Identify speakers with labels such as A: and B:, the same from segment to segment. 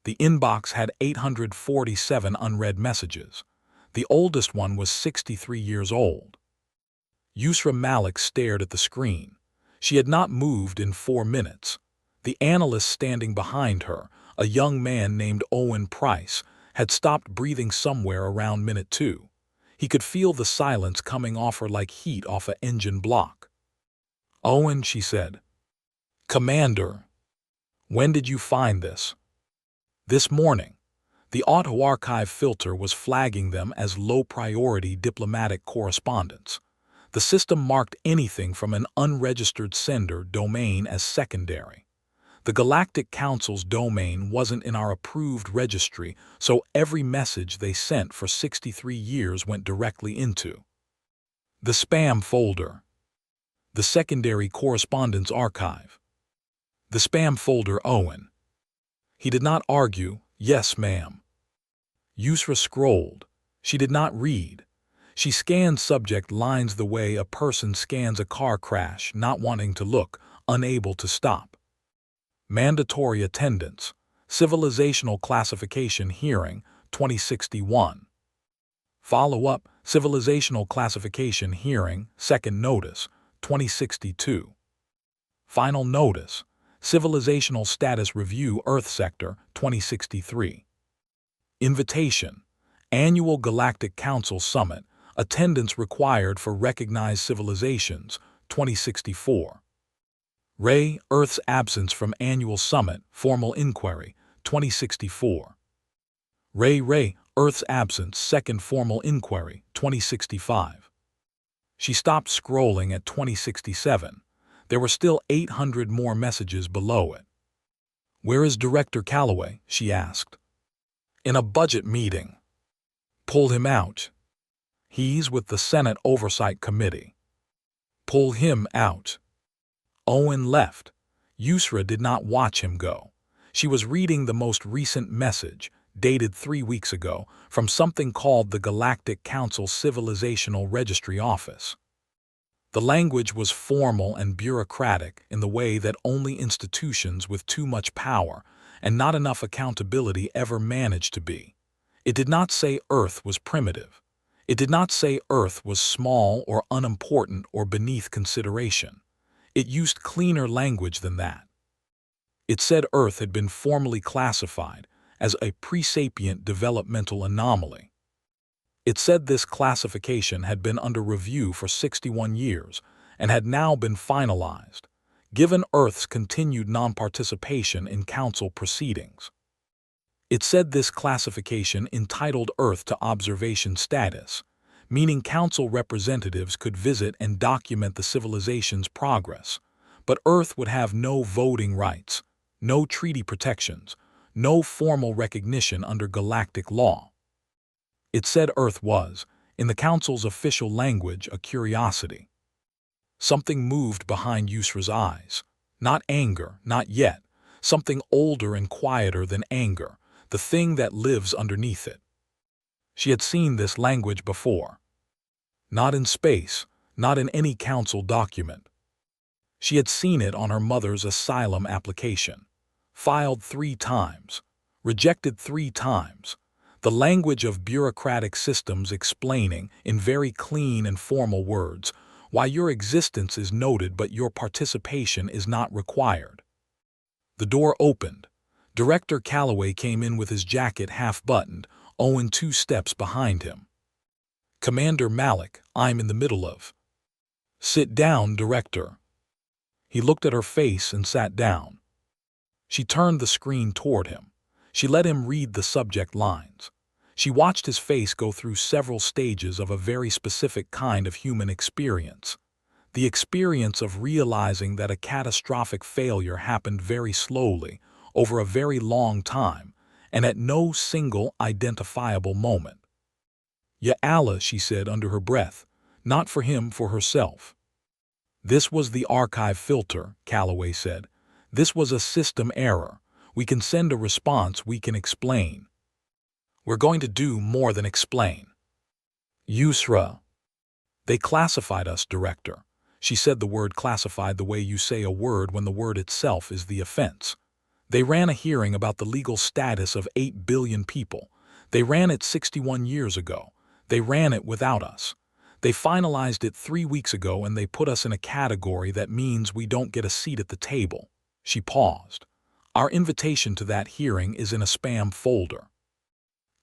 A: The inbox had 847 unread messages. The oldest one was 63 years old. Yusra Malik stared at the screen. She had not moved in 4 minutes. The analyst standing behind her, a young man named Owen Price, had stopped breathing somewhere around minute 2. He could feel the silence coming off her like heat off an engine block. "Owen," she said. "Commander, when did you find this?" "This morning." The auto archive filter was flagging them as low-priority diplomatic correspondence. The system marked anything from an unregistered sender domain as secondary. The Galactic Council's domain wasn't in our approved registry, so every message they sent for 63 years went directly into the spam folder. The secondary correspondence archive. The spam folder. Owen. He did not argue. "Yes, ma'am." Yusra scrolled. She did not read. She scanned subject lines the way a person scans a car crash, not wanting to look, unable to stop. Mandatory attendance. Civilizational classification hearing, 2061. Follow-up, civilizational classification hearing, second notice, 2062. Final notice, civilizational status review Earth Sector, 2063. Invitation, Annual Galactic Council Summit, attendance required for recognized civilizations, 2064. Ray, Earth's absence from annual summit, formal inquiry, 2064. Ray, Earth's absence, second formal inquiry, 2065. She stopped scrolling at 2067. There were still 800 more messages below it. "Where is Director Calloway?" she asked. "In a budget meeting." "Pull him out." "He's with the Senate Oversight Committee." "Pull him out." Owen left. Yusra did not watch him go. She was reading the most recent message, dated 3 weeks ago, from something called the Galactic Council Civilizational Registry Office. The language was formal and bureaucratic in the way that only institutions with too much power and not enough accountability ever manage to be. It did not say Earth was primitive. It did not say Earth was small or unimportant or beneath consideration. It used cleaner language than that. It said Earth had been formally classified as a pre-sapient developmental anomaly. It said this classification had been under review for 61 years and had now been finalized, given Earth's continued non-participation in Council proceedings. It said this classification entitled Earth to observation status, meaning Council representatives could visit and document the civilization's progress, but Earth would have no voting rights, no treaty protections, no formal recognition under galactic law. It said Earth was, in the Council's official language, a curiosity. Something moved behind Yusra's eyes. Not anger, not yet. Something older and quieter than anger, the thing that lives underneath it. She had seen this language before. Not in space, not in any Council document. She had seen it on her mother's asylum application. Filed 3 times. Rejected 3 times. The language of bureaucratic systems explaining, in very clean and formal words, why your existence is noted but your participation is not required. The door opened. Director Calloway came in with his jacket half-buttoned, Owen 2 steps behind him. "Commander Malik, I'm in the middle of." "Sit down, Director." He looked at her face and sat down. She turned the screen toward him. She let him read the subject lines. She watched his face go through several stages of a very specific kind of human experience. The experience of realizing that a catastrophic failure happened very slowly, over a very long time, and at no single identifiable moment. "Ya Allah," she said under her breath, not for him, for herself. "This was the archive filter," Calloway said. "This was a system error. We can send a response, we can explain." "We're going to do more than explain." "Yusra." "They classified us, Director." She said the word classified the way you say a word when the word itself is the offense. They ran a hearing about the legal status of 8 billion people. They ran it 61 years ago. They ran it without us. They finalized it 3 weeks ago and they put us in a category that means we don't get a seat at the table. She paused. Our invitation to that hearing is in a spam folder.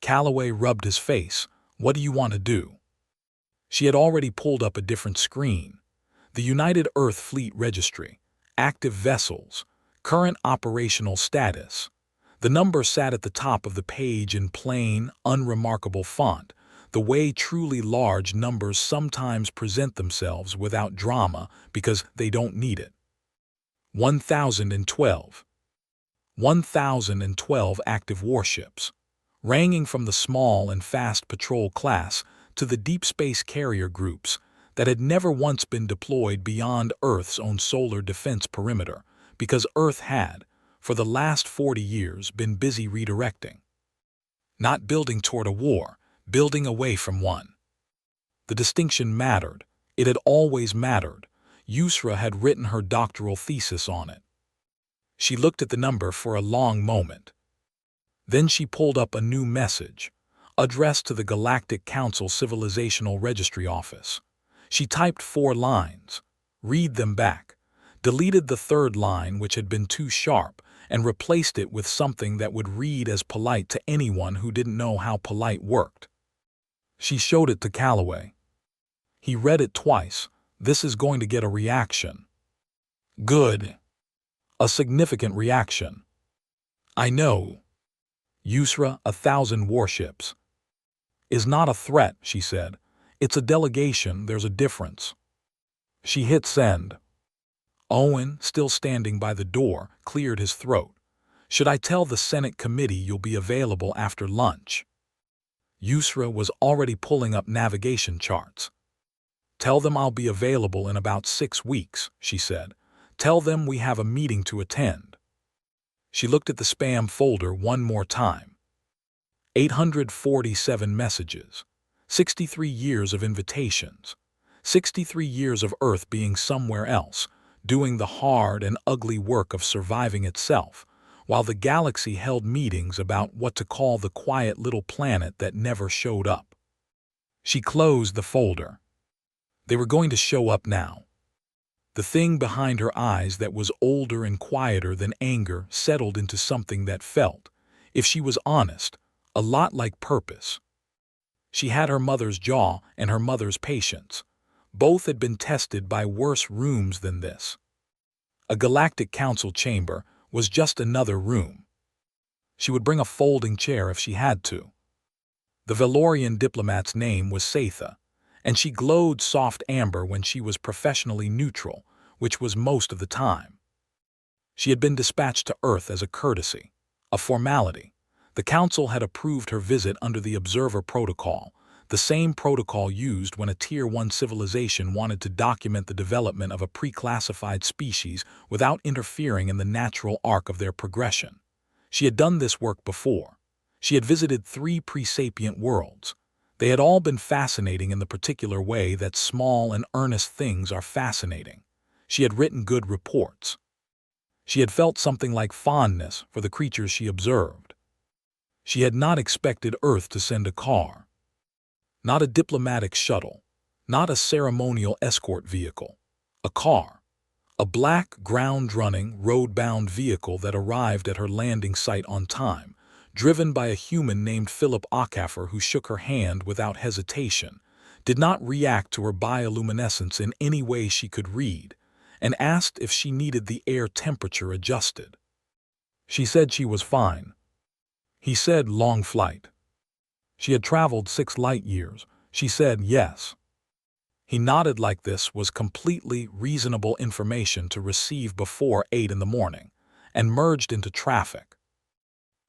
A: Calloway rubbed his face. What do you want to do? She had already pulled up a different screen. The United Earth Fleet Registry. Active vessels. Current operational status. The number sat at the top of the page in plain, unremarkable font, the way truly large numbers sometimes present themselves without drama because they don't need it. 1012. 1012 active warships, ranging from the small and fast patrol class to the deep space carrier groups that had never once been deployed beyond Earth's own solar defense perimeter, because Earth had, for the last 40 years, been busy redirecting. Not building toward a war, building away from one. The distinction mattered. It had always mattered. Yusra had written her doctoral thesis on it. She looked at the number for a long moment. Then she pulled up a new message, addressed to the Galactic Council Civilizational Registry Office. She typed 4 lines. Read them back. Deleted the 3rd line, which had been too sharp, and replaced it with something that would read as polite to anyone who didn't know how polite worked. She showed it to Calloway. He read it twice. This is going to get a reaction. Good. A significant reaction. I know. Yusra, 1,000 warships. Is not a threat, she said. It's a delegation, there's a difference. She hit send. Owen, still standing by the door, cleared his throat. Should I tell the Senate committee you'll be available after lunch? Yusra was already pulling up navigation charts. Tell them I'll be available in about 6 weeks, she said. Tell them we have a meeting to attend. She looked at the spam folder one more time. 847 messages. 63 years of invitations. 63 years of Earth being somewhere else, doing the hard and ugly work of surviving itself, while the galaxy held meetings about what to call the quiet little planet that never showed up. She closed the folder. They were going to show up now. The thing behind her eyes that was older and quieter than anger settled into something that felt, if she was honest, a lot like purpose. She had her mother's jaw and her mother's patience. Both had been tested by worse rooms than this. A Galactic Council chamber was just another room. She would bring a folding chair if she had to. The Valorian diplomat's name was Satha, and she glowed soft amber when she was professionally neutral, which was most of the time. She had been dispatched to Earth as a courtesy, a formality. The Council had approved her visit under the Observer Protocol, the same protocol used when a Tier 1 civilization wanted to document the development of a pre-classified species without interfering in the natural arc of their progression. She had done this work before. She had visited 3 pre-sapient worlds. They had all been fascinating in the particular way that small and earnest things are fascinating. She had written good reports. She had felt something like fondness for the creatures she observed. She had not expected Earth to send a car. Not a diplomatic shuttle, not a ceremonial escort vehicle. A car. A black, ground-running, road-bound vehicle that arrived at her landing site on time, driven by a human named Philip Ockhaffer who shook her hand without hesitation, did not react to her bioluminescence in any way she could read, and asked if she needed the air temperature adjusted. She said she was fine. He said long flight. She had traveled 6 light years. She said yes. He nodded like this was completely reasonable information to receive before 8 in the morning, and merged into traffic.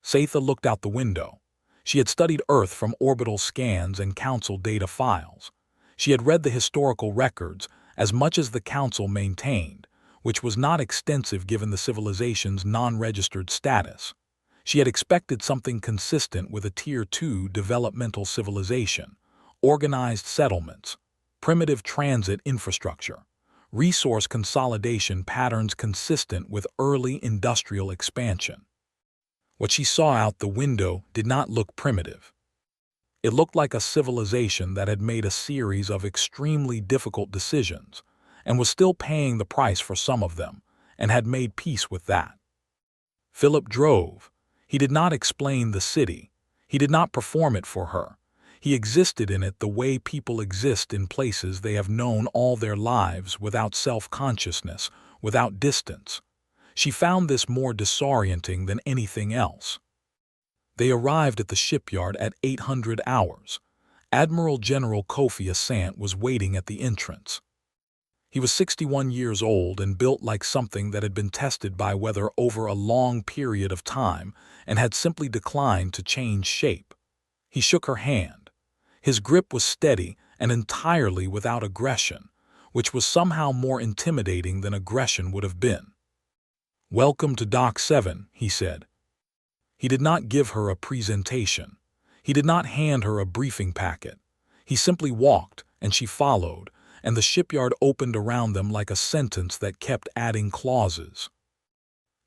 A: Satha looked out the window. She had studied Earth from orbital scans and Council data files. She had read the historical records, as much as the Council maintained, which was not extensive given the civilization's non-registered status. She had expected something consistent with a Tier 2 developmental civilization, organized settlements, primitive transit infrastructure, resource consolidation patterns consistent with early industrial expansion. What she saw out the window did not look primitive. It looked like a civilization that had made a series of extremely difficult decisions and was still paying the price for some of them, and had made peace with that. Philip drove. He did not explain the city. He did not perform it for her. He existed in it the way people exist in places they have known all their lives, without self-consciousness, without distance. She found this more disorienting than anything else. They arrived at the shipyard at 800 hours. Admiral General Kofi Asante was waiting at the entrance. He was 61 years old and built like something that had been tested by weather over a long period of time and had simply declined to change shape. He shook her hand. His grip was steady and entirely without aggression, which was somehow more intimidating than aggression would have been. "Welcome to Dock 7, he said. He did not give her a presentation. He did not hand her a briefing packet. He simply walked, and she followed, and the shipyard opened around them like a sentence that kept adding clauses.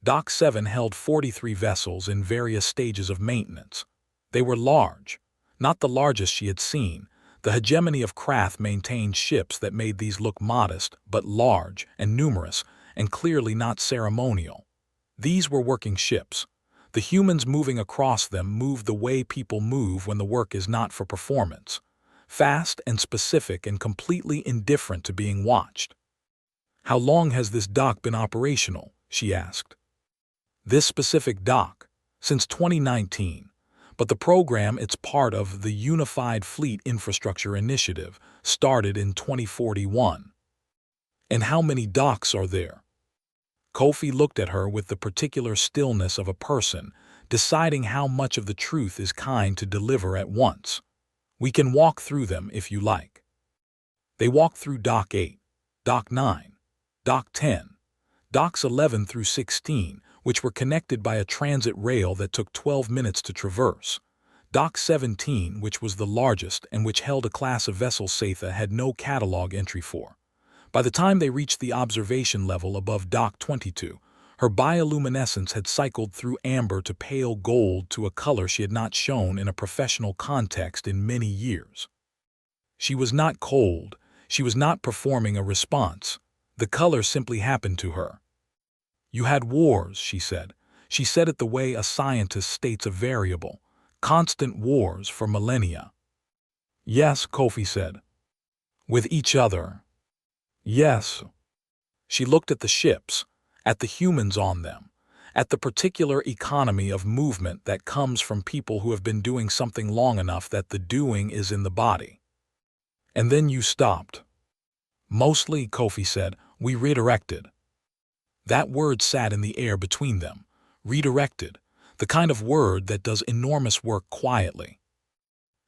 A: Dock 7 held 43 vessels in various stages of maintenance. They were large, not the largest she had seen. The hegemony of craft maintained ships that made these look modest, but large and numerous, and clearly not ceremonial. These were working ships. The humans moving across them moved the way people move when the work is not for performance. Fast and specific and completely indifferent to being watched. "How long has this dock been operational?" she asked. "This specific dock? Since 2019. But the program it's part of, the Unified Fleet Infrastructure Initiative, started in 2041. "And how many docks are there?" Kofi looked at her with the particular stillness of a person, deciding how much of the truth is kind to deliver at once. "We can walk through them if you like." They walked through Dock 8, Dock 9, Dock 10, Docks 11 through 16, which were connected by a transit rail that took 12 minutes to traverse. Dock 17, which was the largest and which held a class of vessels Satha had no catalog entry for. By the time they reached the observation level above Dock 22, her bioluminescence had cycled through amber to pale gold, to a color she had not shown in a professional context in many years. She was not cold. She was not performing a response. The color simply happened to her. "You had wars," she said. She said it the way a scientist states a variable. "Constant wars for millennia." "Yes," Kofi said. "With each other." "Yes." She looked at the ships, at the humans on them, at the particular economy of movement that comes from people who have been doing something long enough that the doing is in the body. "And then you stopped." "Mostly," Kofi said, "we redirected." That word sat in the air between them. Redirected, the kind of word that does enormous work quietly.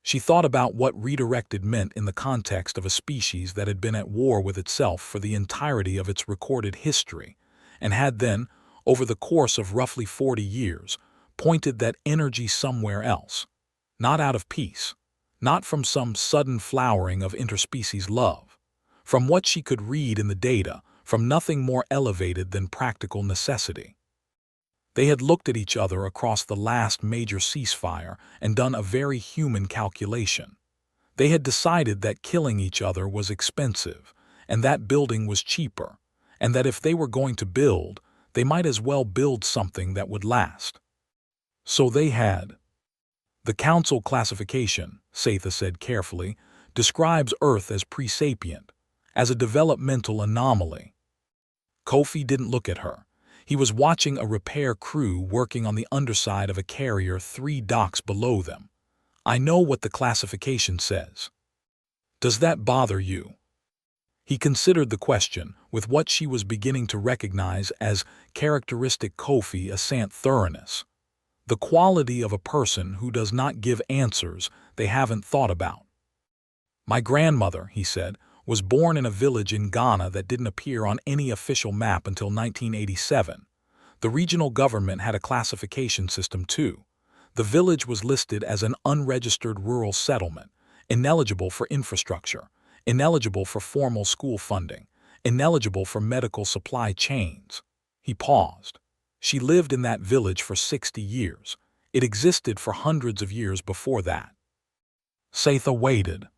A: She thought about what redirected meant in the context of a species that had been at war with itself for the entirety of its recorded history, and had then, over the course of roughly 40 years, pointed that energy somewhere else, not out of peace, not from some sudden flowering of interspecies love, from what she could read in the data, from nothing more elevated than practical necessity. They had looked at each other across the last major ceasefire and done a very human calculation. They had decided that killing each other was expensive, and that building was cheaper, and that if they were going to build, they might as well build something that would last. So they had. "The Council classification," Satha said carefully, "describes Earth as pre-sapient, as a developmental anomaly." Kofi didn't look at her. He was watching a repair crew working on the underside of a carrier 3 docks below them. "I know what the classification says." "Does that bother you?" He considered the question with what she was beginning to recognize as characteristic Kofi Asante thoroughness. The quality of a person who does not give answers they haven't thought about. "My grandmother," he said, "was born in a village in Ghana that didn't appear on any official map until 1987. The regional government had a classification system too. The village was listed as an unregistered rural settlement, ineligible for infrastructure, ineligible for formal school funding, ineligible for medical supply chains." He paused. She lived in that village for 60 years. It existed for hundreds of years before that. Satha waited.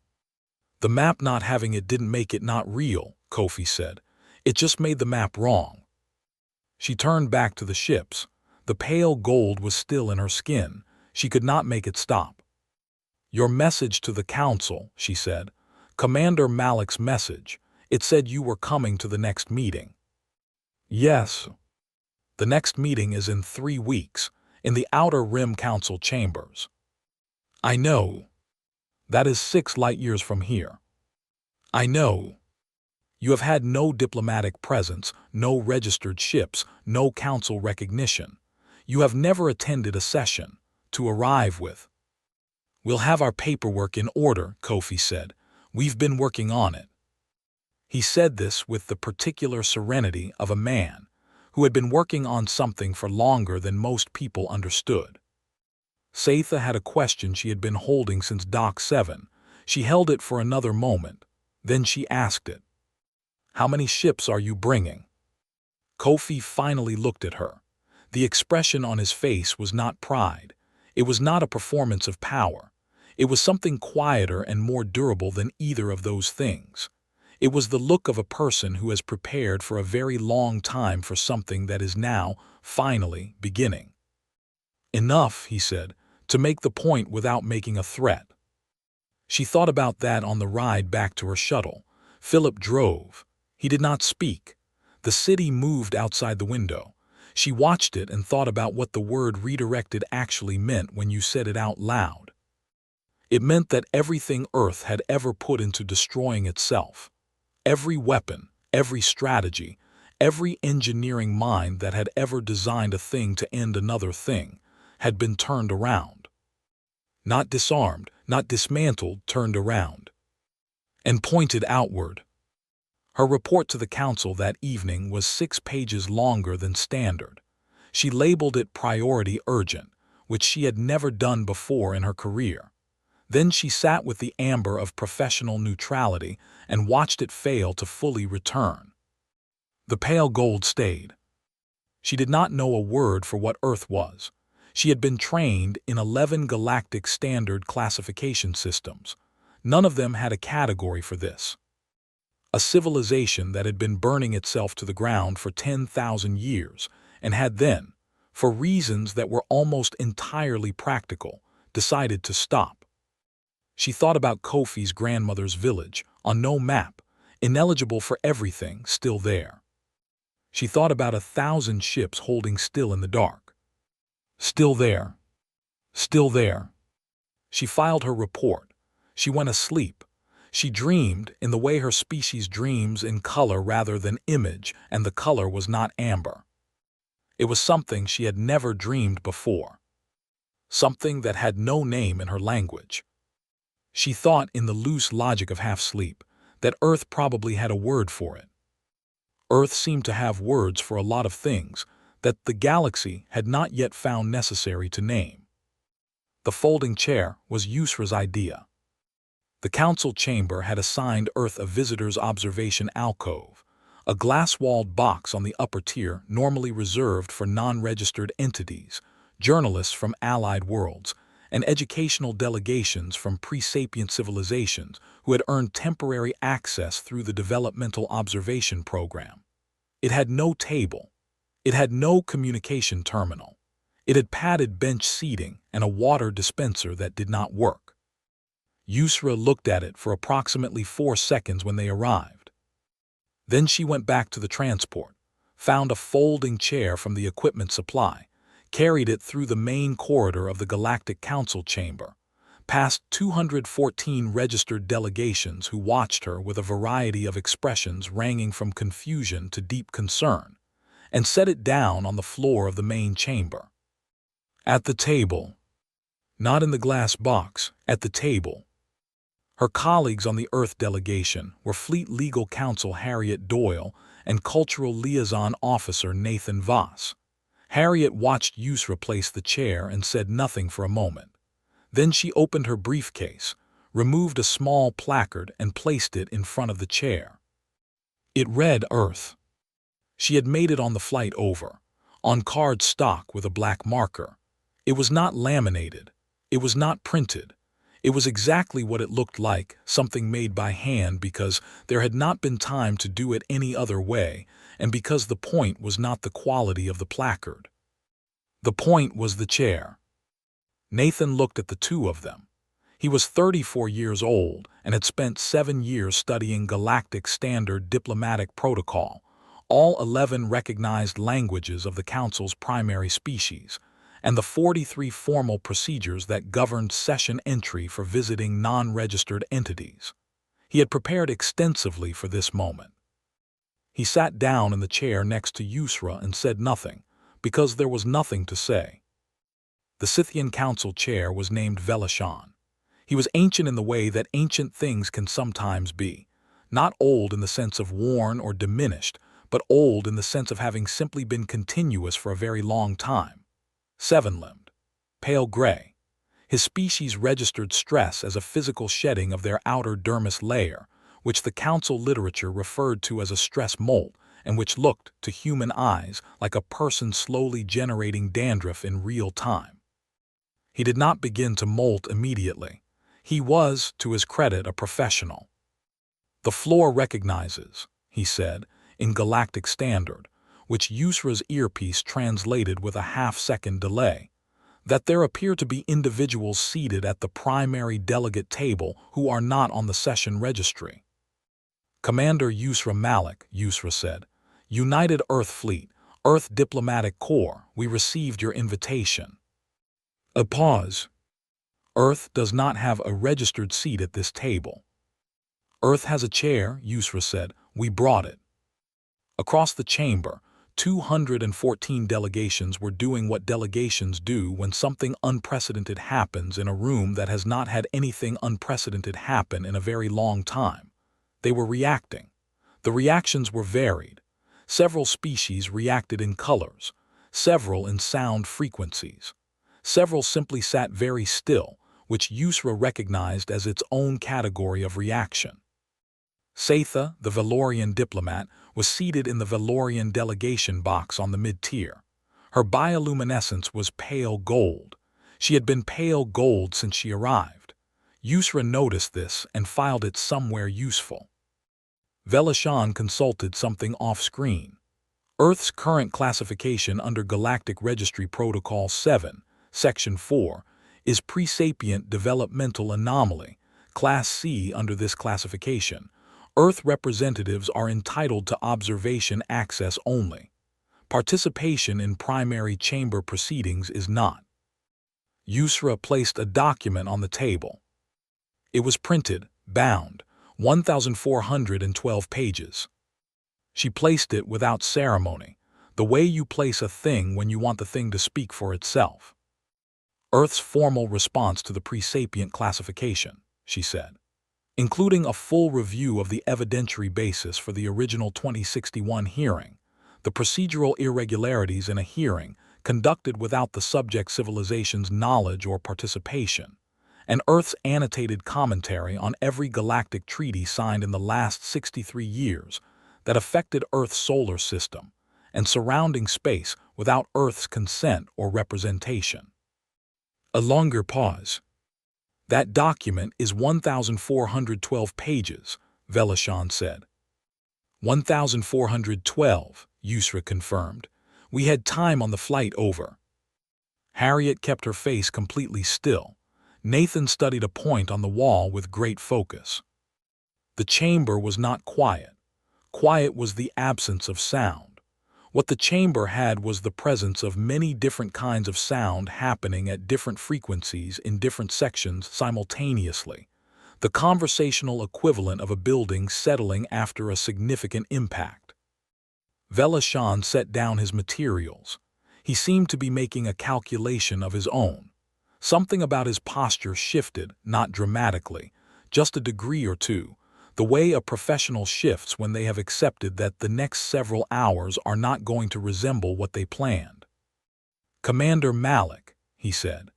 A: The map not having it didn't make it not real, Kofi said. It just made the map wrong. She turned back to the ships. The pale gold was still in her skin. She could not make it stop. Your message to the council, she said. Commander Malik's message. It said you were coming to the next meeting. Yes. The next meeting is in 3 weeks, in the Outer Rim Council chambers. I know. That is 6 light years from here. I know. You have had no diplomatic presence, no registered ships, no council recognition. You have never attended a session to arrive with. We'll have our paperwork in order, Kofi said. We've been working on it. He said this with the particular serenity of a man who had been working on something for longer than most people understood. Satha had a question she had been holding since Dock 7. She held it for another moment. Then she asked it. How many ships are you bringing? Kofi finally looked at her. The expression on his face was not pride. It was not a performance of power. It was something quieter and more durable than either of those things. It was the look of a person who has prepared for a very long time for something that is now, finally, beginning. Enough, he said, to make the point without making a threat. She thought about that on the ride back to her shuttle. Philip drove. He did not speak. The city moved outside the window. She watched it and thought about what the word redirected actually meant when you said it out loud. It meant that everything Earth had ever put into destroying itself, every weapon, every strategy, every engineering mind that had ever designed a thing to end another thing, had been turned around. Not disarmed, not dismantled, turned around. And pointed outward. Her report to the council that evening was 6 pages longer than standard. She labeled it Priority Urgent, which she had never done before in her career. Then she sat with the amber of professional neutrality and watched it fail to fully return. The pale gold stayed. She did not know a word for what Earth was. She had been trained in 11 galactic standard classification systems. None of them had a category for this. A civilization that had been burning itself to the ground for 10,000 years and had then, for reasons that were almost entirely practical, decided to stop. She thought about Kofi's grandmother's village, on no map, ineligible for everything, still there. She thought about 1,000 ships holding still in the dark. Still there. Still there. She filed her report. She went asleep. She dreamed in the way her species dreams, in color rather than image, and the color was not amber. It was something she had never dreamed before. Something that had no name in her language. She thought, in the loose logic of half-sleep, that Earth probably had a word for it. Earth seemed to have words for a lot of things that the galaxy had not yet found necessary to name. The folding chair was Yusra's idea. The council chamber had assigned Earth a visitor's observation alcove, a glass-walled box on the upper tier normally reserved for non-registered entities, journalists from allied worlds, and educational delegations from pre-sapient civilizations who had earned temporary access through the developmental observation program. It had no table. It had no communication terminal. It had padded bench seating and a water dispenser that did not work. Yusra looked at it for approximately 4 seconds when they arrived. Then she went back to the transport, found a folding chair from the equipment supply, carried it through the main corridor of the Galactic Council chamber, past 214 registered delegations who watched her with a variety of expressions ranging from confusion to deep concern, and set it down on the floor of the main chamber. At the table, not in the glass box, at the table. Her colleagues on the Earth delegation were Fleet Legal Counsel Harriet Doyle and Cultural Liaison Officer Nathan Voss. Harriet watched Yusra place the chair and said nothing for a moment. Then she opened her briefcase, removed a small placard and placed it in front of the chair. It read Earth. She had made it on the flight over. on card stock with a black marker. It was not laminated. It was not printed. It was exactly what it looked like, something made by hand because there had not been time to do it any other way, and because the point was not the quality of the placard. The point was the chair. Nathan looked at the two of them. He was 34 years old and had spent 7 years studying Galactic Standard Diplomatic Protocol, all 11 recognized languages of the Council's primary species, and the 43 formal procedures that governed session entry for visiting non-registered entities. He had prepared extensively for this moment. He sat down in the chair next to Yusra and said nothing, because there was nothing to say. The Scythian Council chair was named Velashan. He was ancient in the way that ancient things can sometimes be, not old in the sense of worn or diminished, but old in the sense of having simply been continuous for a very long time. 7-limbed, pale gray. His species registered stress as a physical shedding of their outer dermis layer, which the council literature referred to as a stress molt, and which looked, to human eyes, like a person slowly generating dandruff in real time. He did not begin to molt immediately. He was, to his credit, a professional. "The floor recognizes," he said, in Galactic Standard, which Yusra's earpiece translated with a half-second delay, that there appear to be individuals seated at the primary delegate table who are not on the session registry. "Commander Yusra Malik," Yusra said, "United Earth Fleet, Earth Diplomatic Corps, we received your invitation." A pause. "Earth does not have a registered seat at this table." "Earth has a chair," Yusra said. "We brought it." Across the chamber, 214 delegations were doing what delegations do when something unprecedented happens in a room that has not had anything unprecedented happen in a very long time. They were reacting. The reactions were varied. Several species reacted in colors, several in sound frequencies. Several simply sat very still, which Yusra recognized as its own category of reaction. Satha, the Valorian diplomat, was seated in the Valorian delegation box on the mid-tier. Her bioluminescence was pale gold. She had been pale gold since she arrived. Yusra noticed this and filed it somewhere useful. Velashan consulted something off-screen. Earth's current classification under Galactic Registry Protocol 7, Section 4, is Presapient Developmental Anomaly, Class C. Under this classification, Earth representatives are entitled to observation access only. Participation in primary chamber proceedings is not. Yusra placed a document on the table. It was printed, bound, 1,412 pages. She placed it without ceremony, the way you place a thing when you want the thing to speak for itself. "Earth's formal response to the presapient classification," she said, "including a full review of the evidentiary basis for the original 2061 hearing, the procedural irregularities in a hearing conducted without the subject civilization's knowledge or participation, and Earth's annotated commentary on every galactic treaty signed in the last 63 years that affected Earth's solar system and surrounding space without Earth's consent or representation." A longer pause. "That document is 1,412 pages, Velashan said. 1,412, Yusra confirmed. "We had time on the flight over." Harriet kept her face completely still. Nathan studied a point on the wall with great focus. The chamber was not quiet. Quiet was the absence of sound. What the chamber had was the presence of many different kinds of sound happening at different frequencies in different sections simultaneously, the conversational equivalent of a building settling after a significant impact. Velashan set down his materials. He seemed to be making a calculation of his own. Something about his posture shifted, not dramatically, just a degree or two, the way a professional shifts when they have accepted that the next several hours are not going to resemble what they planned. "Commander Malik," he said,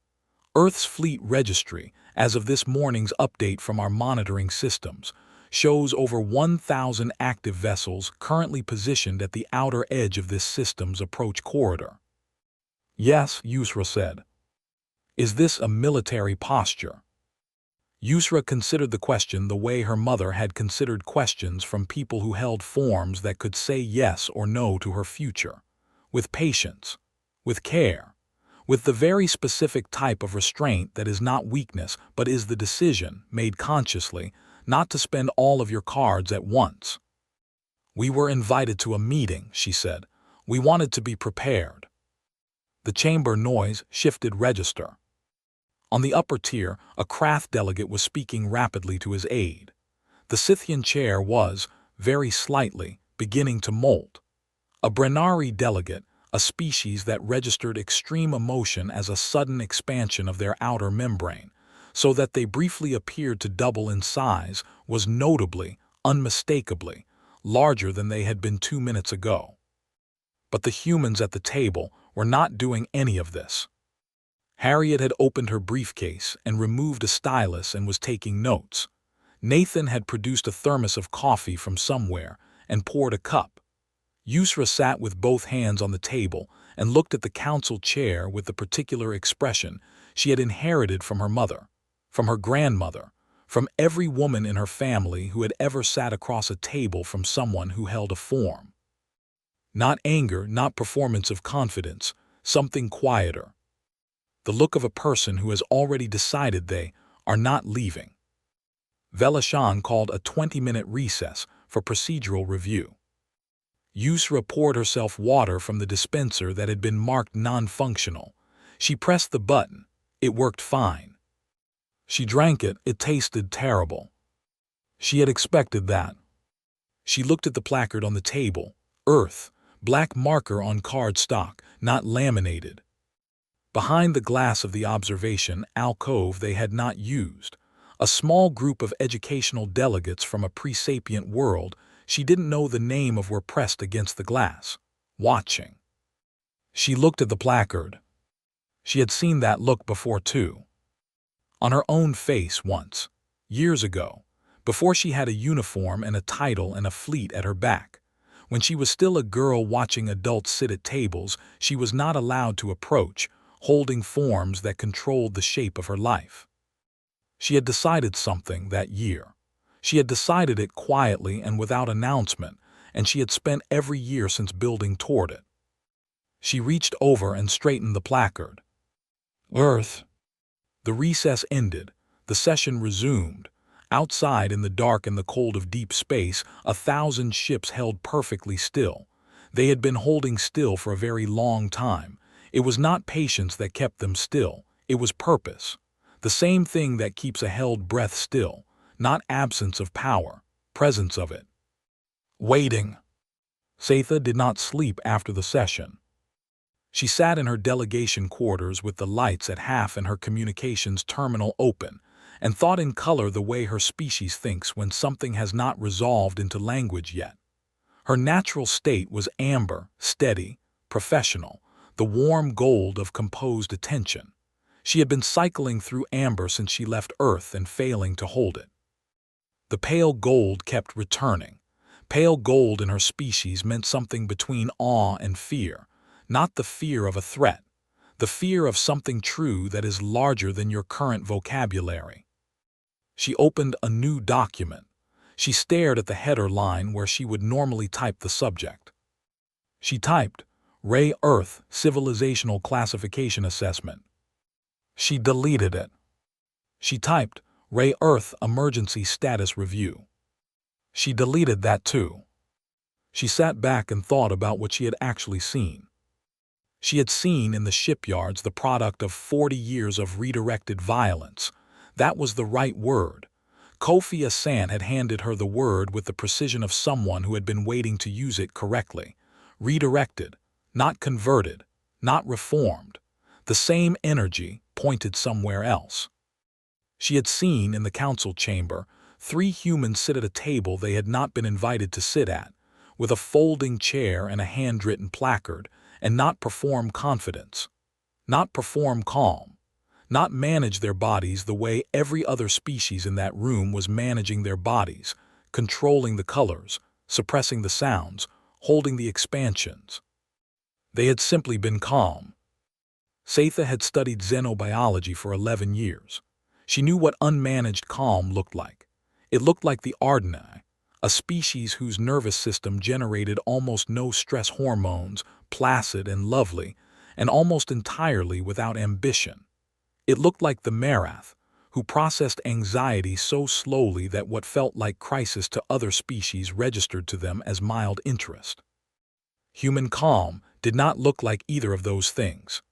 A: "Earth's fleet registry, as of this morning's update from our monitoring systems, shows over 1,000 active vessels currently positioned at the outer edge of this system's approach corridor. Yes, Yusra said. Is this a military posture? Yusra considered the question the way her mother had considered questions from people who held forms that could say yes or no to her future. With patience, with care, with the very specific type of restraint that is not weakness but is the decision, made consciously, not to spend all of your cards at once. We were invited to a meeting, she said. We wanted to be prepared. The chamber noise shifted register. On the upper tier, a Krath delegate was speaking rapidly to his aide. The Scythian chair was, very slightly, beginning to molt. A Brenari delegate, a species that registered extreme emotion as a sudden expansion of their outer membrane, so that they briefly appeared to double in size, was notably, unmistakably, larger than they had been 2 minutes ago. But the humans at the table were not doing any of this. Harriet had opened her briefcase and removed a stylus and was taking notes. Nathan had produced a thermos of coffee from somewhere and poured a cup. Yusra sat with both hands on the table and looked at the council chair with the particular expression she had inherited from her mother, from her grandmother, from every woman in her family who had ever sat across a table from someone who held a form. Not anger, not performance of confidence, something quieter. The look of a person who has already decided they are not leaving. Velashan called a 20-minute recess for procedural review. Yusra poured herself water from the dispenser that had been marked non-functional. She pressed the button. It worked fine. She drank it. It tasted terrible. She had expected that. She looked at the placard on the table. Earth, black marker on card stock, not laminated. Behind the glass of the observation alcove they had not used, a small group of educational delegates from a pre-sapient world she didn't know the name of were pressed against the glass, watching. She looked at the placard. She had seen that look before too. On her own face once, years ago, before she had a uniform and a title and a fleet at her back. When she was still a girl watching adults sit at tables she was not allowed to approach, holding forms that controlled the shape of her life. She had decided something that year. She had decided it quietly and without announcement, and she had spent every year since building toward it. She reached over and straightened the placard. Earth. The recess ended. The session resumed. Outside in the dark and the cold of deep space, 1,000 ships held perfectly still. They had been holding still for a very long time. It was not patience that kept them still, it was purpose. The same thing that keeps a held breath still, not absence of power, presence of it. Waiting. Satha did not sleep after the session. She sat in her delegation quarters with the lights at half and her communications terminal open, and thought in color the way her species thinks when something has not resolved into language yet. Her natural state was amber, steady, professional, the warm gold of composed attention. She had been cycling through amber since she left Earth and failing to hold it. The pale gold kept returning. Pale gold in her species meant something between awe and fear, not the fear of a threat, the fear of something true that is larger than your current vocabulary. She opened a new document. She stared at the header line where she would normally type the subject. She typed, Ray Earth Civilizational Classification Assessment. She deleted it. She typed, Ray Earth Emergency Status Review. She deleted that too. She sat back and thought about what she had actually seen. She had seen in the shipyards the product of 40 years of redirected violence. That was the right word. Kofi Asant had handed her the word with the precision of someone who had been waiting to use it correctly. Redirected, not converted, not reformed. The same energy pointed somewhere else. She had seen in the council chamber 3 humans sit at a table they had not been invited to sit at, with a folding chair and a handwritten placard, and not perform confidence, not perform calm, not manage their bodies the way every other species in that room was managing their bodies, controlling the colors, suppressing the sounds, holding the expansions. They had simply been calm. Satha had studied xenobiology for 11 years. She knew what unmanaged calm looked like. It looked like the Ardeni, a species whose nervous system generated almost no stress hormones, placid and lovely, and almost entirely without ambition. It looked like the Marath, who processed anxiety so slowly that what felt like crisis to other species registered to them as mild interest. Human calm did not look like either of those things.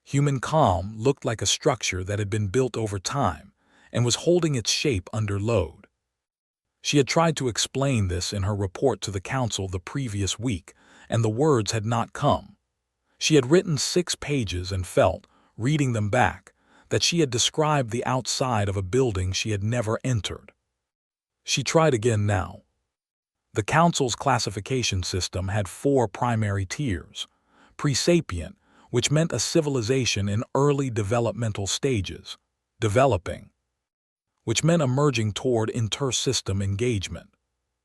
A: Human calm looked like a structure that had been built over time and was holding its shape under load. She had tried to explain this in her report to the council the previous week, and the words had not come. She had written 6 pages and felt, reading them back, that she had described the outside of a building she had never entered. She tried again now. The council's classification system had 4 primary tiers: pre-sapient, which meant a civilization in early developmental stages; developing, which meant emerging toward inter-system engagement;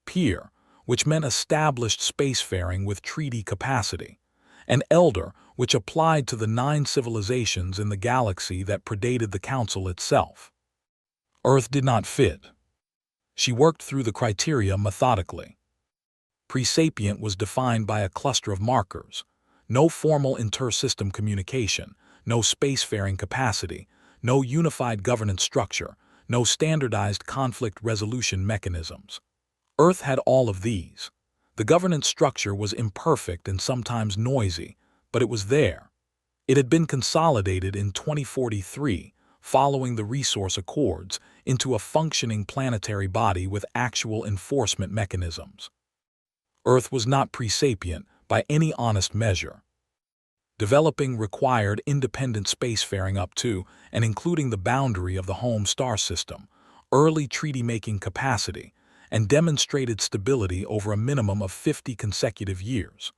A: peer, which meant established spacefaring with treaty capacity; and elder, which applied to the 9 civilizations in the galaxy that predated the Council itself. Earth did not fit. She worked through the criteria methodically. Pre-sapient was defined by a cluster of markers: no formal inter-system communication, no spacefaring capacity, no unified governance structure, no standardized conflict resolution mechanisms. Earth had all of these. The governance structure was imperfect and sometimes noisy, but it was there. It had been consolidated in 2043, following the Resource Accords, into a functioning planetary body with actual enforcement mechanisms. Earth was not pre-sapient by any honest measure. Developing required independent spacefaring up to and including the boundary of the home star system, early treaty-making capacity, and demonstrated stability over a minimum of 50 consecutive years.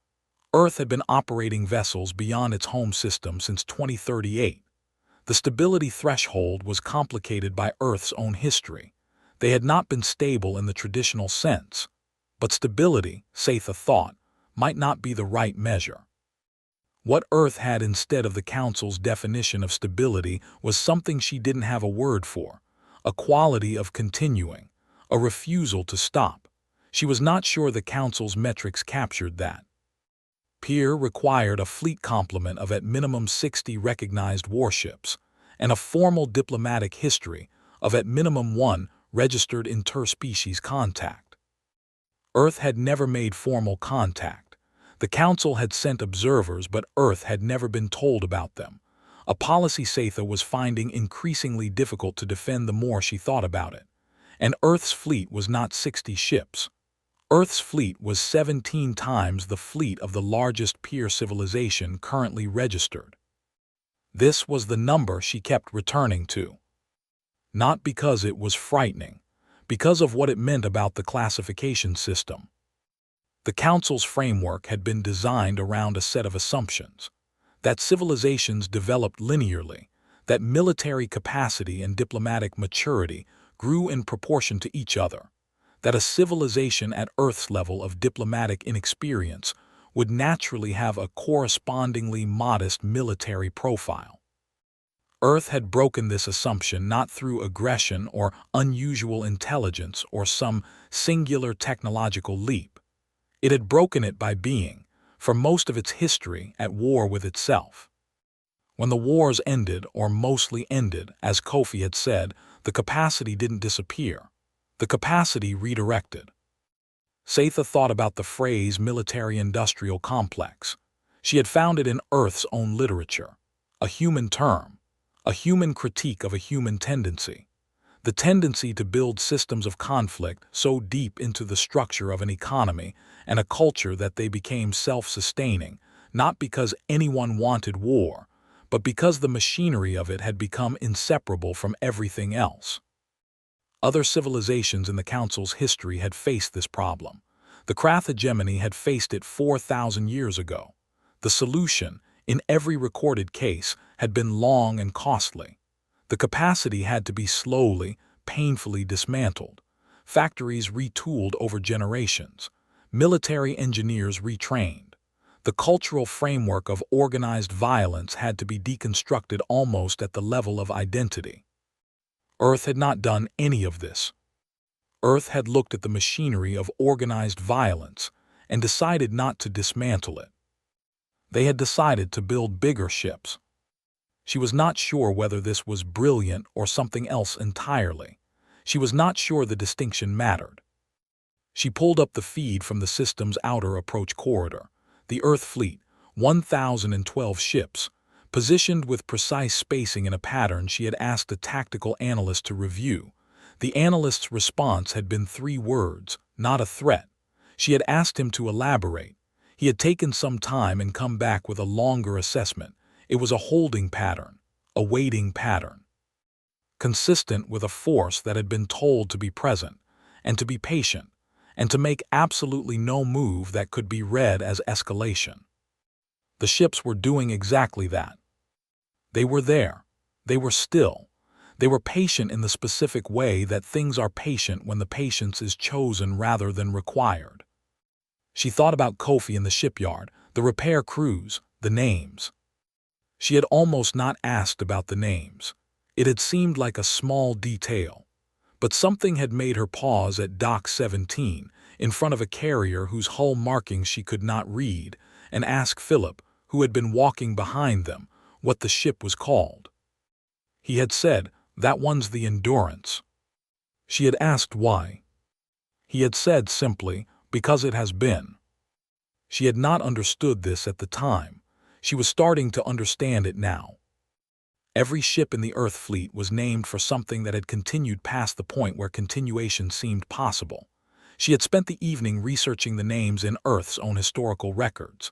A: Earth had been operating vessels beyond its home system since 2038. The stability threshold was complicated by Earth's own history. They had not been stable in the traditional sense. But stability, Satha thought, might not be the right measure. What Earth had instead of the Council's definition of stability was something she didn't have a word for: a quality of continuing, a refusal to stop. She was not sure the Council's metrics captured that. Peer required a fleet complement of at minimum 60 recognized warships, and a formal diplomatic history of at minimum 1 registered interspecies contact. Earth had never made formal contact. The Council had sent observers, but Earth had never been told about them, a policy Satha was finding increasingly difficult to defend the more she thought about it. And Earth's fleet was not 60 ships. Earth's fleet was 17 times the fleet of the largest peer civilization currently registered. This was the number she kept returning to. Not because it was frightening, because of what it meant about the classification system. The Council's framework had been designed around a set of assumptions: that civilizations developed linearly, that military capacity and diplomatic maturity grew in proportion to each other, that a civilization at Earth's level of diplomatic inexperience would naturally have a correspondingly modest military profile. Earth had broken this assumption not through aggression or unusual intelligence or some singular technological leap. It had broken it by being, for most of its history, at war with itself. When the wars ended, or mostly ended, as Kofi had said, the capacity didn't disappear. The capacity redirected. Satha thought about the phrase military-industrial complex. She had found it in Earth's own literature, a human term, a human critique of a human tendency, the tendency to build systems of conflict so deep into the structure of an economy and a culture that they became self-sustaining, not because anyone wanted war, but because the machinery of it had become inseparable from everything else. Other civilizations in the Council's history had faced this problem. The Krath hegemony had faced it 4,000 years ago. The solution, in every recorded case, had been long and costly. The capacity had to be slowly, painfully dismantled, factories retooled over generations, military engineers retrained. The cultural framework of organized violence had to be deconstructed almost at the level of identity. Earth had not done any of this. Earth had looked at the machinery of organized violence and decided not to dismantle it. They had decided to build bigger ships. She was not sure whether this was brilliant or something else entirely. She was not sure the distinction mattered. She pulled up the feed from the system's outer approach corridor. The Earth fleet, 1,012 ships, positioned with precise spacing in a pattern she had asked a tactical analyst to review. The analyst's response had been 3 words, not a threat. She had asked him to elaborate. He had taken some time and come back with a longer assessment. It was a holding pattern, a waiting pattern, consistent with a force that had been told to be present and to be patient and to make absolutely no move that could be read as escalation. The ships were doing exactly that. They were there. They were still. They were patient in the specific way that things are patient when the patience is chosen rather than required. She thought about Kofi in the shipyard, the repair crews, the names. She had almost not asked about the names. It had seemed like a small detail. But something had made her pause at Dock 17, in front of a carrier whose hull markings she could not read, and ask Philip, who had been walking behind them, what the ship was called. He had said, "That one's the Endurance." She had asked why. He had said simply, "Because it has been." She had not understood this at the time. She was starting to understand it now. Every ship in the Earth fleet was named for something that had continued past the point where continuation seemed possible. She had spent the evening researching the names in Earth's own historical records.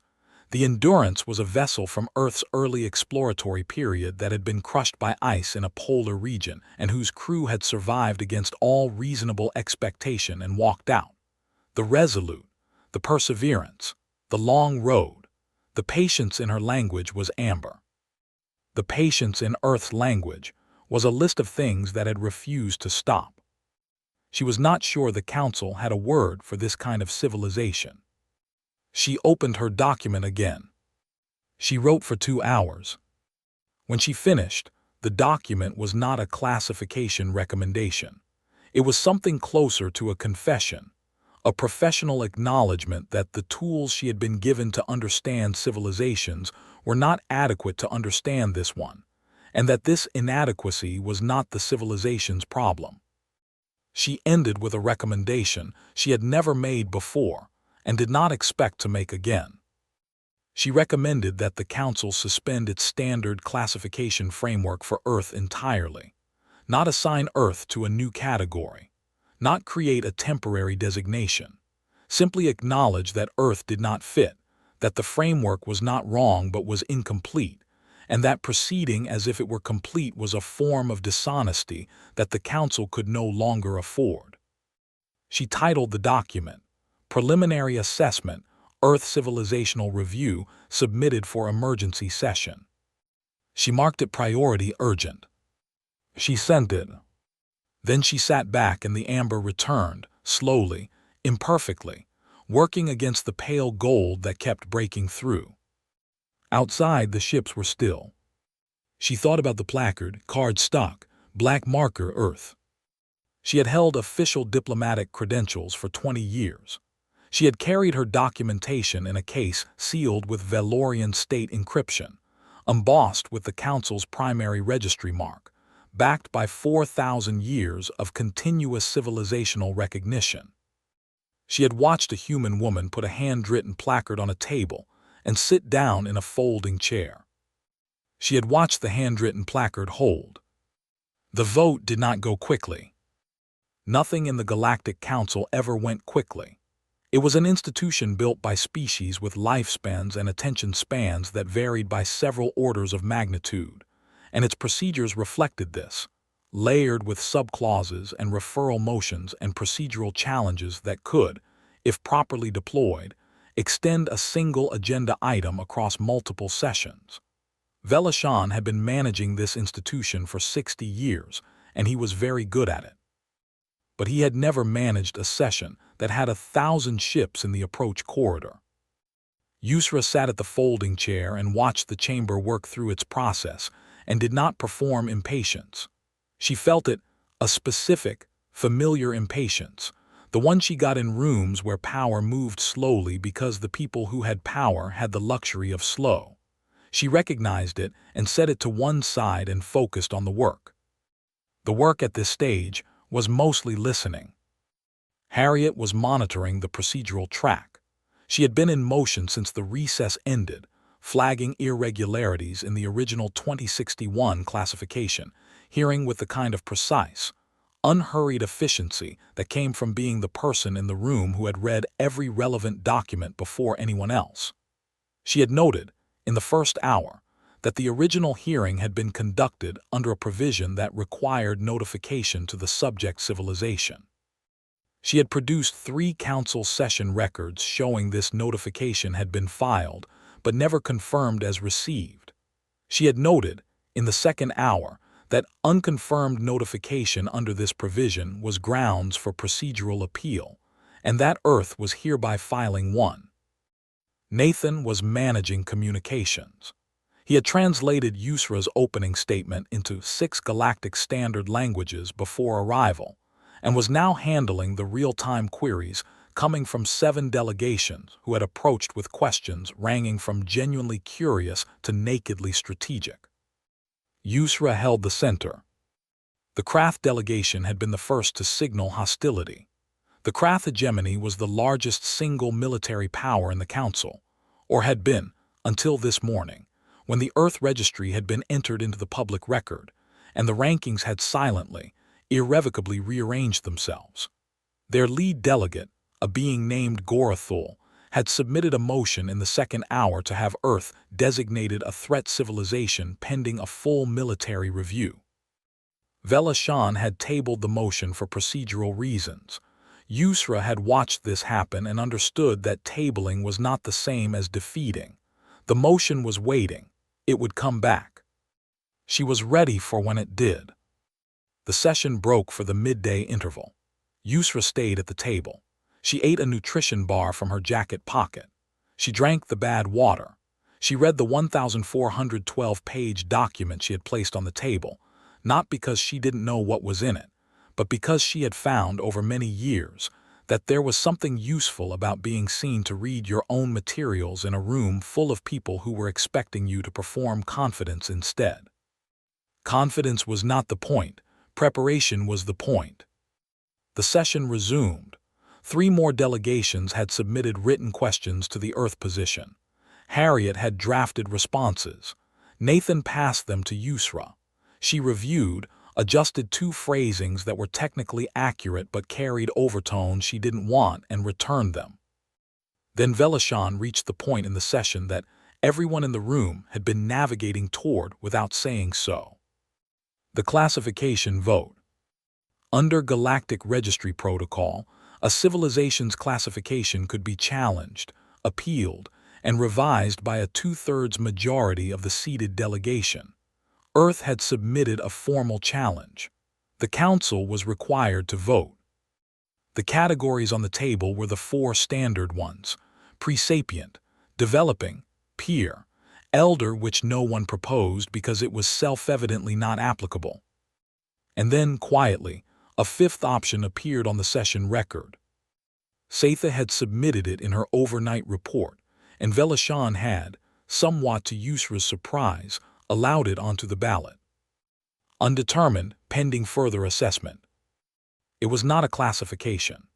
A: The Endurance was a vessel from Earth's early exploratory period that had been crushed by ice in a polar region and whose crew had survived against all reasonable expectation and walked out. The Resolute, the Perseverance, the Long Road, the Patience in her language was Amber. The Patience in Earth's language was a list of things that had refused to stop. She was not sure the Council had a word for this kind of civilization. She opened her document again. She wrote for 2 hours. When she finished, the document was not a classification recommendation. It was something closer to a confession, a professional acknowledgement that the tools she had been given to understand civilizations were not adequate to understand this one, and that this inadequacy was not the civilization's problem. She ended with a recommendation she had never made before and did not expect to make again. She recommended that the Council suspend its standard classification framework for Earth entirely, not assign Earth to a new category, not create a temporary designation, simply acknowledge that Earth did not fit, that the framework was not wrong but was incomplete, and that proceeding as if it were complete was a form of dishonesty that the Council could no longer afford. She titled the document, Preliminary Assessment, Earth Civilizational Review, submitted for emergency session. She marked it priority urgent. She sent it. Then she sat back and the amber returned, slowly, imperfectly, working against the pale gold that kept breaking through. Outside, the ships were still. She thought about the placard, card stock, black marker Earth. She had held official diplomatic credentials for 20 years. She had carried her documentation in a case sealed with Valorian state encryption, embossed with the Council's primary registry mark, backed by 4,000 years of continuous civilizational recognition. She had watched a human woman put a handwritten placard on a table and sit down in a folding chair. She had watched the handwritten placard hold. The vote did not go quickly. Nothing in the Galactic Council ever went quickly. It was an institution built by species with lifespans and attention spans that varied by several orders of magnitude, and its procedures reflected this, layered with subclauses and referral motions and procedural challenges that could, if properly deployed, extend a single agenda item across multiple sessions. Velashan had been managing this institution for 60 years, and he was very good at it. But he had never managed a session that had 1,000 ships in the approach corridor. Yusra sat at the folding chair and watched the chamber work through its process and did not perform impatience. She felt it, a specific, familiar impatience, the one she got in rooms where power moved slowly because the people who had power had the luxury of slow. She recognized it and set it to one side and focused on the work. The work at this stage was mostly listening. Harriet was monitoring the procedural track. She had been in motion since the recess ended, flagging irregularities in the original 2061 classification, hearing with the kind of precise, unhurried efficiency that came from being the person in the room who had read every relevant document before anyone else. She had noted, in the first hour, that the original hearing had been conducted under a provision that required notification to the subject civilization. She had produced 3 council session records showing this notification had been filed, but never confirmed as received. She had noted, in the second hour, that unconfirmed notification under this provision was grounds for procedural appeal, and that Earth was hereby filing one. Nathan was managing communications. He had translated Yusra's opening statement into 6 Galactic standard languages before arrival, and was now handling the real-time queries coming from 7 delegations who had approached with questions ranging from genuinely curious to nakedly strategic. Yusra held the center. The Krath delegation had been the first to signal hostility. The Krath hegemony was the largest single military power in the Council, or had been, until this morning, when the Earth Registry had been entered into the public record, and the rankings had silently, irrevocably rearranged themselves. Their lead delegate, a being named Gorathul, had submitted a motion in the second hour to have Earth designated a threat civilization pending a full military review. Velashan had tabled the motion for procedural reasons. Yusra had watched this happen and understood that tabling was not the same as defeating. The motion was waiting. It would come back. She was ready for when it did. The session broke for the midday interval. Yusra stayed at the table. She ate a nutrition bar from her jacket pocket. She drank the bad water. She read the 1,412-page document she had placed on the table, not because she didn't know what was in it, but because she had found over many years that there was something useful about being seen to read your own materials in a room full of people who were expecting you to perform confidence instead. Confidence was not the point. Preparation was the point. The session resumed. 3 more delegations had submitted written questions to the Earth position. Harriet had drafted responses. Nathan passed them to Yusra. She reviewed, adjusted 2 phrasings that were technically accurate but carried overtones she didn't want, and returned them. Then Velashan reached the point in the session that everyone in the room had been navigating toward without saying so. The classification vote. Under Galactic Registry Protocol, a civilization's classification could be challenged, appealed, and revised by a 2/3 majority of the seated delegation. Earth had submitted a formal challenge. The Council was required to vote. The categories on the table were the 4 standard ones: pre-sapient, developing, peer, elder, which no one proposed because it was self-evidently not applicable. And then, quietly, a 5th option appeared on the session record. Satha had submitted it in her overnight report, and Velashan had, somewhat to Yusra's surprise, allowed it onto the ballot. Undetermined, pending further assessment. It was not a classification.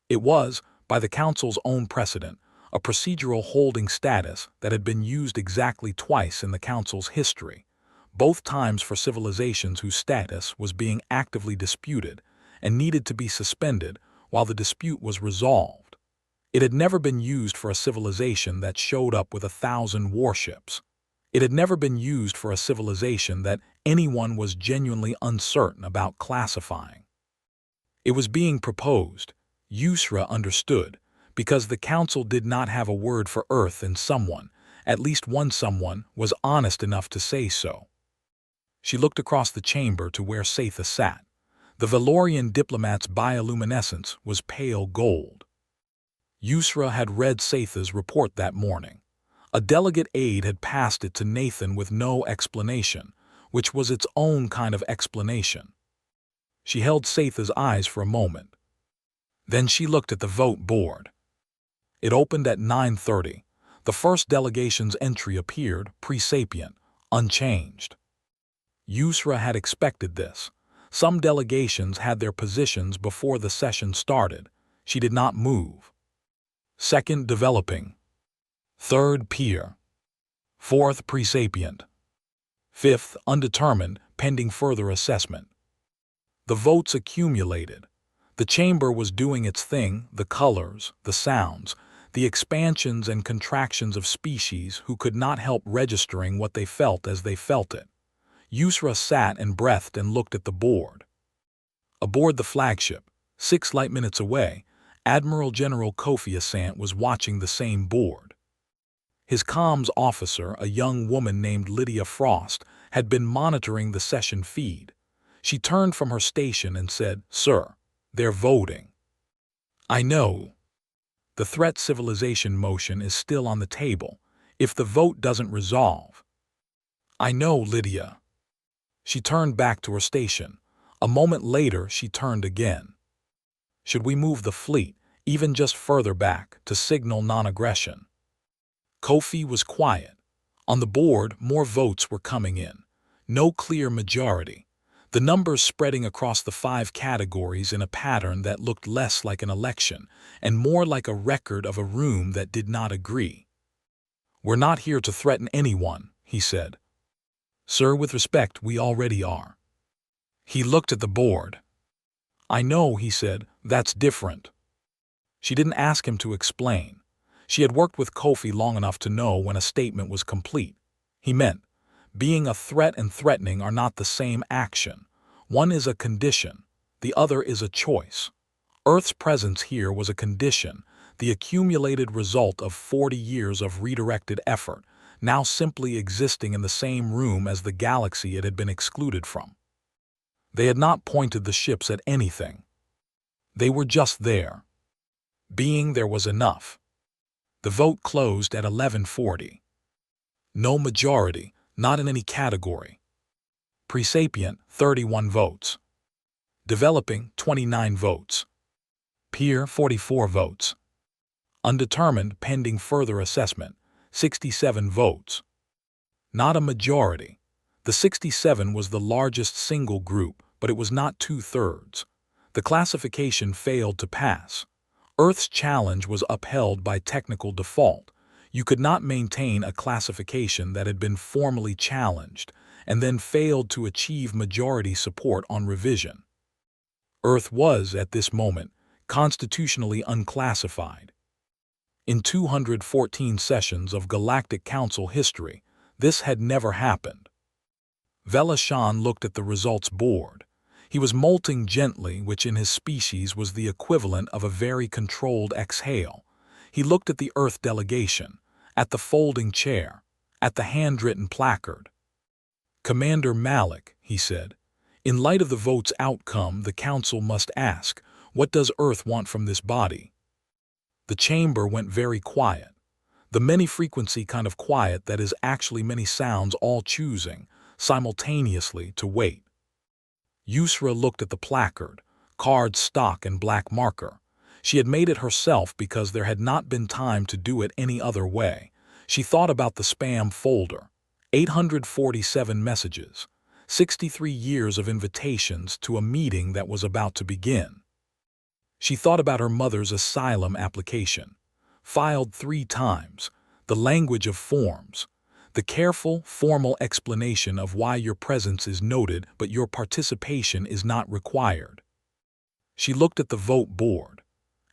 A: It was, by the Council's own precedent, a procedural holding status that had been used exactly twice in the Council's history, both times for civilizations whose status was being actively disputed and needed to be suspended while the dispute was resolved. It had never been used for a civilization that showed up with 1,000 warships. It had never been used for a civilization that anyone was genuinely uncertain about classifying. It was being proposed, Yusra understood, because the Council did not have a word for Earth, and someone, at least one someone, was honest enough to say so. She looked across the chamber to where Satha sat. The Valorian diplomat's bioluminescence was pale gold. Yusra had read Satha's report that morning. A delegate aide had passed it to Nathan with no explanation, which was its own kind of explanation. She held Satha's eyes for a moment. Then she looked at the vote board. It opened at 9:30. The first delegation's entry appeared, presapient, unchanged. Yusra had expected this. Some delegations had their positions before the session started. She did not move. Second, developing. Third, peer. Fourth, presapient. Fifth, undetermined, pending further assessment. The votes accumulated. The chamber was doing its thing, the colors, the sounds, the expansions and contractions of species who could not help registering what they felt as they felt it. Yusra sat and breathed and looked at the board. Aboard the flagship, 6 light minutes away, Admiral General Kofi Asant was watching the same board. His comms officer, a young woman named Lydia Frost, had been monitoring the session feed. She turned from her station and said, "Sir, they're voting." "I know. The threat civilization motion is still on the table, if the vote doesn't resolve." "I know, Lydia." She turned back to her station. A moment later, she turned again. "Should we move the fleet, even just further back, to signal non-aggression?" Kofi was quiet. On the board, more votes were coming in. No clear majority. The numbers spreading across the 5 categories in a pattern that looked less like an election and more like a record of a room that did not agree. "We're not here to threaten anyone," he said. "Sir, with respect, we already are." He looked at the board. "I know," he said, "that's different." She didn't ask him to explain. She had worked with Kofi long enough to know when a statement was complete. He meant, being a threat and threatening are not the same action. One is a condition, the other is a choice. Earth's presence here was a condition, the accumulated result of 40 years of redirected effort, now simply existing in the same room as the galaxy it had been excluded from. They had not pointed the ships at anything. They were just there. Being there was enough. The vote closed at 11:40. No majority, not in any category. Presapient, 31 votes. Developing, 29 votes. Peer, 44 votes. Undetermined, pending further assessment, 67 votes. Not a majority. The 67 was the largest single group, but it was not 2/3. The classification failed to pass. Earth's challenge was upheld by technical default. You could not maintain a classification that had been formally challenged and then failed to achieve majority support on revision. Earth was, at this moment, constitutionally unclassified. In 214 sessions of Galactic Council history, this had never happened. Velashan looked at the results board. He was molting gently, which in his species was the equivalent of a very controlled exhale. He looked at the Earth delegation, at the folding chair, at the handwritten placard. "Commander Malik," he said, "in light of the vote's outcome, the Council must ask, what does Earth want from this body?" The chamber went very quiet. The many-frequency kind of quiet that is actually many sounds all choosing, simultaneously, to wait. Yusra looked at the placard, card stock and black marker. She had made it herself because there had not been time to do it any other way. She thought about the spam folder. 847 messages. 63 years of invitations to a meeting that was about to begin. She thought about her mother's asylum application. Filed 3 times. The language of forms. The careful, formal explanation of why your presence is noted but your participation is not required. She looked at the vote board.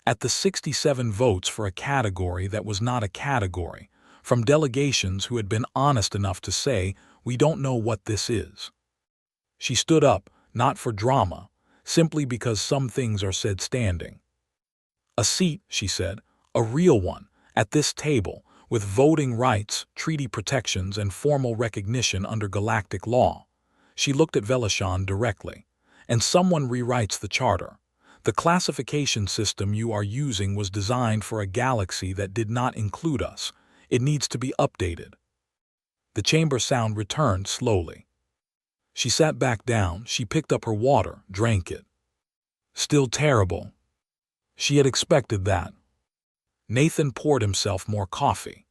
A: At the 67 votes for a category that was not a category, from delegations who had been honest enough to say, "We don't know what this is." She stood up, not for drama, simply because some things are said standing. "A seat," she said, "a real one, at this table, with voting rights, treaty protections, and formal recognition under galactic law." She looked at Velashan directly. "And someone rewrites the charter. The classification system you are using was designed for a galaxy that did not include us. It needs to be updated. The chamber sound returned slowly. She sat back down, she picked up her water, drank it. Still terrible. She had expected that. Nathan poured himself more coffee.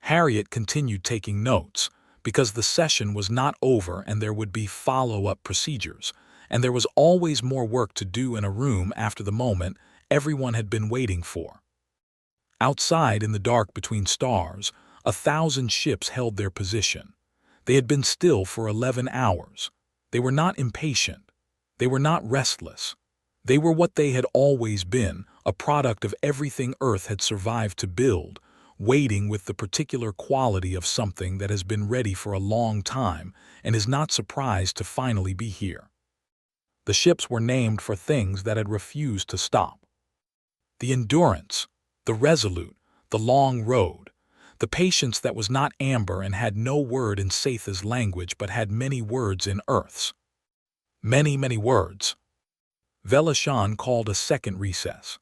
A: Harriet continued taking notes, because the session was not over and there would be follow-up procedures, and there was always more work to do in a room after the moment everyone had been waiting for. Outside in the dark between stars, 1,000 ships held their position. They had been still for 11 hours. They were not impatient. They were not restless. They were what they had always been, a product of everything Earth had survived to build, waiting with the particular quality of something that has been ready for a long time and is not surprised to finally be here. The ships were named for things that had refused to stop. The endurance, the resolute, the long road, the patience that was not amber and had no word in Satha's language but had many words in Earth's. Many, many words. Velashan called a second recess.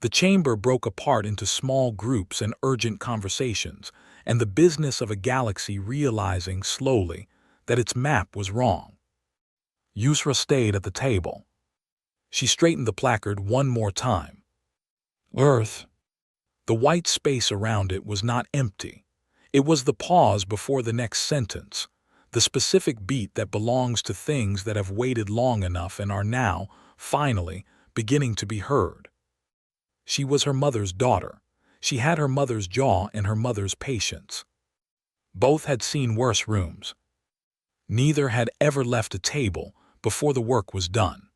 A: The chamber broke apart into small groups and urgent conversations, and the business of a galaxy realizing slowly that its map was wrong. Yusra stayed at the table. She straightened the placard one more time. Earth. The white space around it was not empty. It was the pause before the next sentence, the specific beat that belongs to things that have waited long enough and are now, finally, beginning to be heard. She was her mother's daughter. She had her mother's jaw and her mother's patience. Both had seen worse rooms. Neither had ever left a table before the work was done.